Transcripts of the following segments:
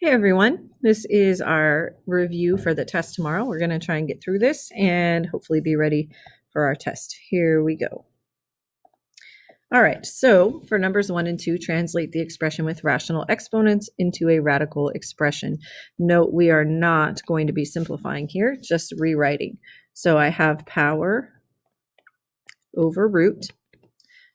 Hey everyone, this is our review for the test tomorrow. We're going to try and get through this and hopefully be ready for our test. Here we go. All right, so for numbers 1 and 2, translate the expression with rational exponents into a radical expression. Note we are not going to be simplifying here, just rewriting. So I have power over root,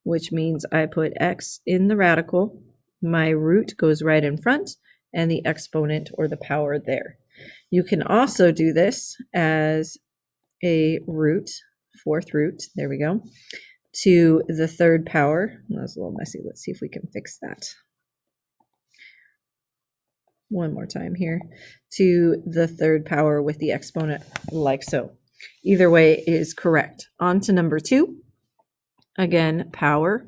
which means I put x in the radical. My root goes right in front and the exponent or the power there. You can also do this as a root, fourth root, there we go, to the third power. That was a little messy. Let's see if we can fix that. One more time here. To the third power with the exponent like so. Either way is correct. On to number 2. Again, power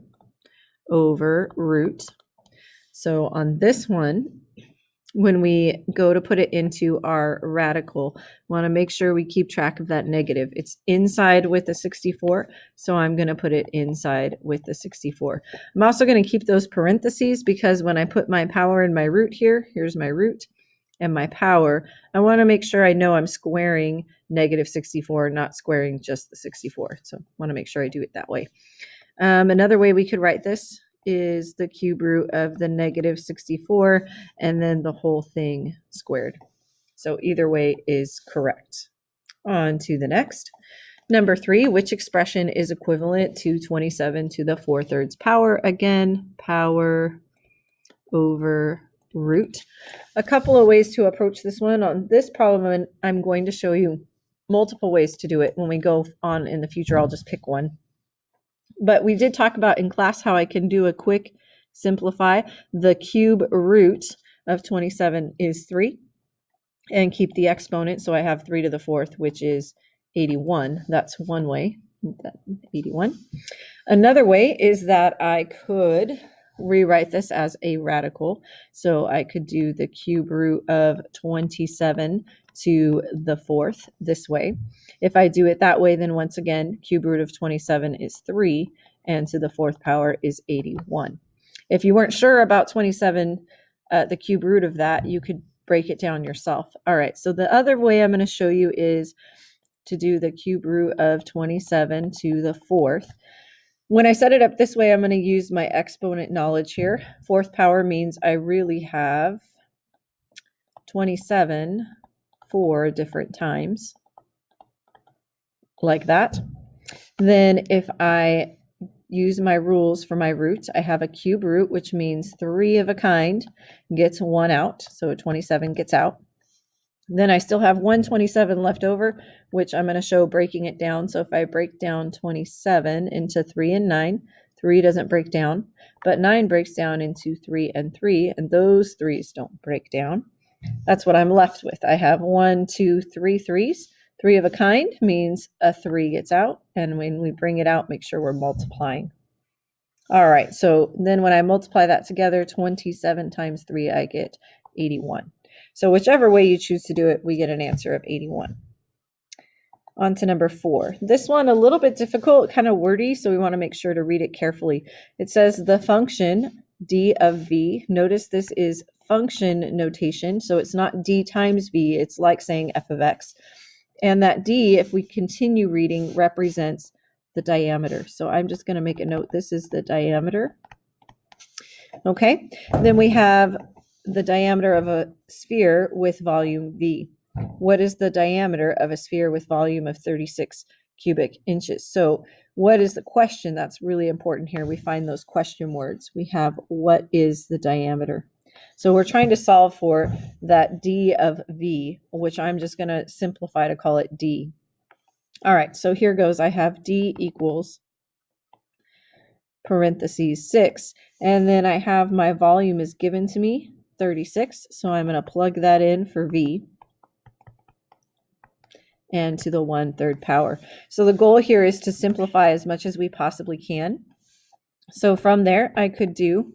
over root. So on this one, when we go to put it into our radical, we want to make sure we keep track of that negative. It's inside with the 64, so I'm going to put it inside with the 64. I'm also going to keep those parentheses because when I put my power and my root here, here's my root and my power, I want to make sure I know I'm squaring negative 64, not squaring just the 64. So I want to make sure I do it that way. Another way we could write this is the cube root of the negative 64 and then the whole thing squared. So either way is correct. On to the next. Number 3, which expression is equivalent to 27 to the 4/3 power? Again, power over root. A couple of ways to approach this one. On this problem, I'm going to show you multiple ways to do it. When we go on in the future, I'll just pick one. But we did talk about in class how I can do a quick simplify. The cube root of 27 is 3 and keep the exponent. So I have 3 to the 4th, which is 81. That's one way, 81. Another way is that I could rewrite this as a radical. So I could do the cube root of 27 to the 4th this way. If I do it that way, then once again, cube root of 27 is 3 and to the 4th power is 81. If you weren't sure about 27, the cube root of that, you could break it down yourself. All right, so the other way I'm going to show you is to do the cube root of 27 to the 4th. When I set it up this way, I'm going to use my exponent knowledge here. 4th power means I really have 27 4 different times, like that. Then if I use my rules for my root, I have a cube root, which means 3 of a kind gets 1 out, so 27 gets out. Then I still have 127 left over, which I'm going to show breaking it down. So if I break down 27 into 3 and 9, 3 doesn't break down, but 9 breaks down into 3 and 3, and those 3s don't break down. That's what I'm left with. I have 1, 2, 3 3s. 3 of a kind means a 3 gets out, and when we bring it out, make sure we're multiplying. All right, so then when I multiply that together, 27 times 3, I get 81. So whichever way you choose to do it, we get an answer of 81. On to number 4. This one a little bit difficult, kind of wordy, so we want to make sure to read it carefully. It says the function d of v. Notice this is function notation, so it's not d times v. It's like saying f of x. And that d, if we continue reading, represents the diameter. So I'm just going to make a note. This is the diameter. Okay, then we have the diameter of a sphere with volume V. What is the diameter of a sphere with volume of 36 cubic inches? So what is the question? That's really important here. We find those question words. We have what is the diameter? So we're trying to solve for that d of V, which I'm just going to simplify to call it d. All right, so here goes. I have d equals parentheses 6, and then I have my volume is given to me, 36, so I'm going to plug that in for V and to the 1/3 power. So the goal here is to simplify as much as we possibly can. So from there, I could do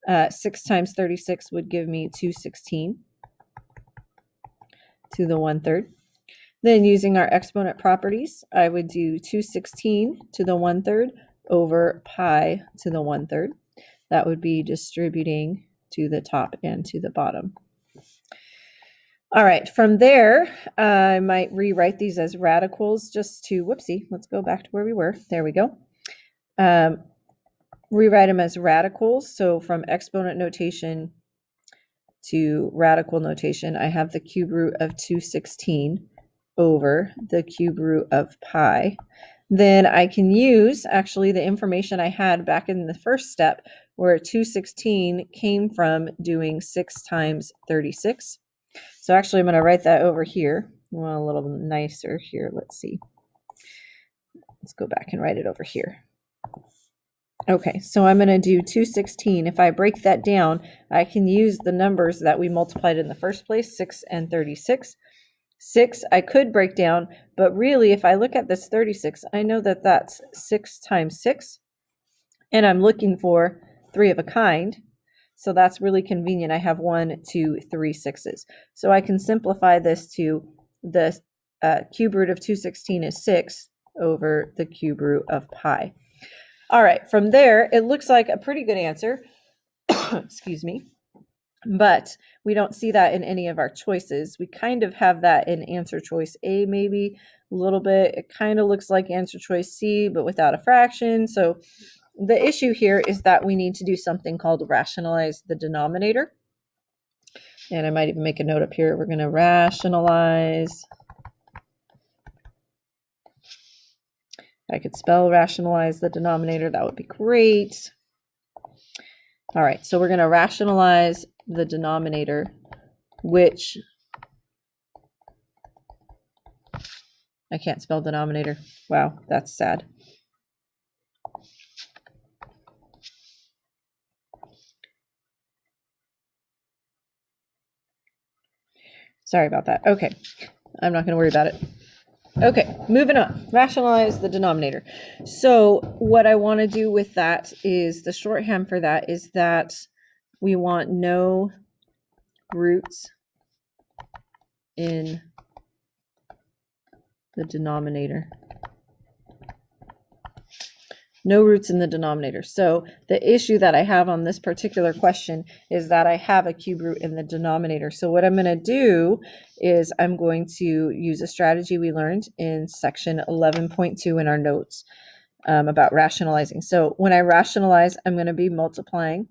6 times 36 would give me 216 to the 1/3. Then using our exponent properties, I would do 216 to the 1/3 over pi to the 1/3. That would be distributing to the top and to the bottom. All right, from there, I might rewrite these as radicals just to, whoopsie, let's go back to where we were. There we go. Rewrite them as radicals. So from exponent notation to radical notation, I have the cube root of 216 over the cube root of pi. Then I can use actually the information I had back in the first step where 216 came from doing 6 times 36. So actually I'm going to write that over here. Well, a little nicer here. Let's see. Let's go back and write it over here. Okay, so I'm going to do 216. If I break that down, I can use the numbers that we multiplied in the first place, 6 and 36. 6 I could break down, but really if I look at this 36, I know that that's 6 times 6, and I'm looking for 3 of a kind. So that's really convenient. I have 1, 2, 3 6s. So I can simplify this to the cube root of 216 is 6 over the cube root of pi. All right, from there, it looks like a pretty good answer. Excuse me. But we don't see that in any of our choices. We kind of have that in answer choice A, maybe a little bit. It kind of looks like answer choice C, but without a fraction. So the issue here is that we need to do something called rationalize the denominator. And I might even make a note up here. We're going to rationalize. If I could spell rationalize the denominator, that would be great. All right, so we're going to rationalize the denominator, which I can't spell denominator. Wow, that's sad. Sorry about that. Okay, I'm not going to worry about it. Okay, moving on. Rationalize the denominator. So what I want to do with that is the shorthand for that is that we want no roots in the denominator. No roots in the denominator. So the issue that I have on this particular question is that I have a cube root in the denominator. So what I'm going to do is I'm going to use a strategy we learned in section 11.2 in our notes about rationalizing. So when I rationalize, I'm going to be multiplying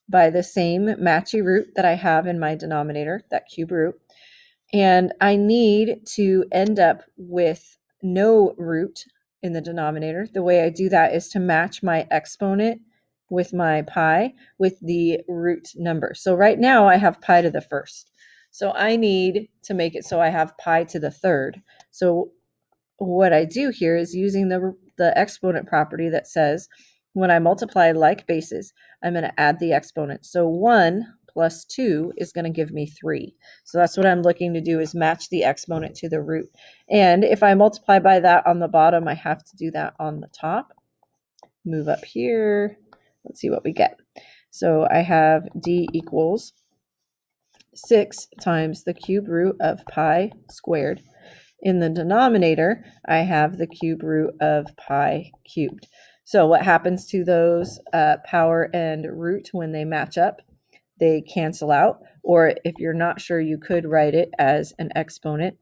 by the same matchy root that I have in my denominator, that cube root. And I need to end up with no root in the denominator. The way I do that is to match my exponent with my pi with the root number. So right now I have pi to the first. So I need to make it so I have pi to the third. So what I do here is using the exponent property that says when I multiply like bases, I'm going to add the exponent. So 1 plus 2 is going to give me 3. So that's what I'm looking to do is match the exponent to the root. And if I multiply by that on the bottom, I have to do that on the top. Move up here. Let's see what we get. So I have d equals 6 times the cube root of pi squared. In the denominator, I have the cube root of pi cubed. So what happens to those power and root when they match up? They cancel out. Or if you're not sure, you could write it as an exponent.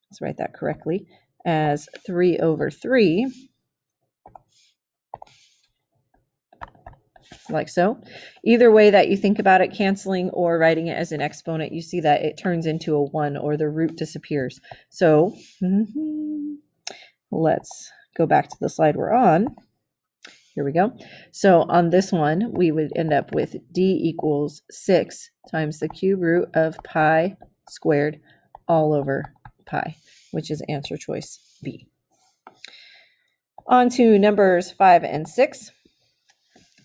Let's write that correctly, as 3 over 3, like so. Either way that you think about it, canceling or writing it as an exponent, you see that it turns into a 1 or the root disappears. So let's go back to the slide we're on. Here we go. So on this one, we would end up with d equals 6 times the cube root of pi squared all over pi, which is answer choice B. On to numbers 5 and 6.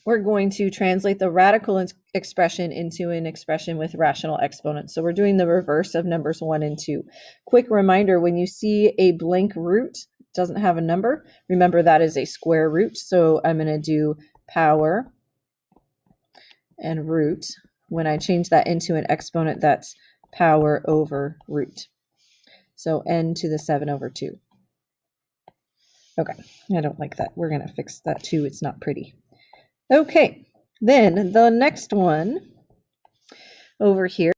We're going to translate the radical expression into an expression with rational exponents. So we're doing the reverse of numbers 1 and 2. Quick reminder, when you see a blank root, doesn't have a number, remember that is a square root. So I'm going to do power and root. When I change that into an exponent, that's power over root. So n to the 7 over 2. Okay, I don't like that. We're going to fix that too. It's not pretty. Okay, then the next one over here.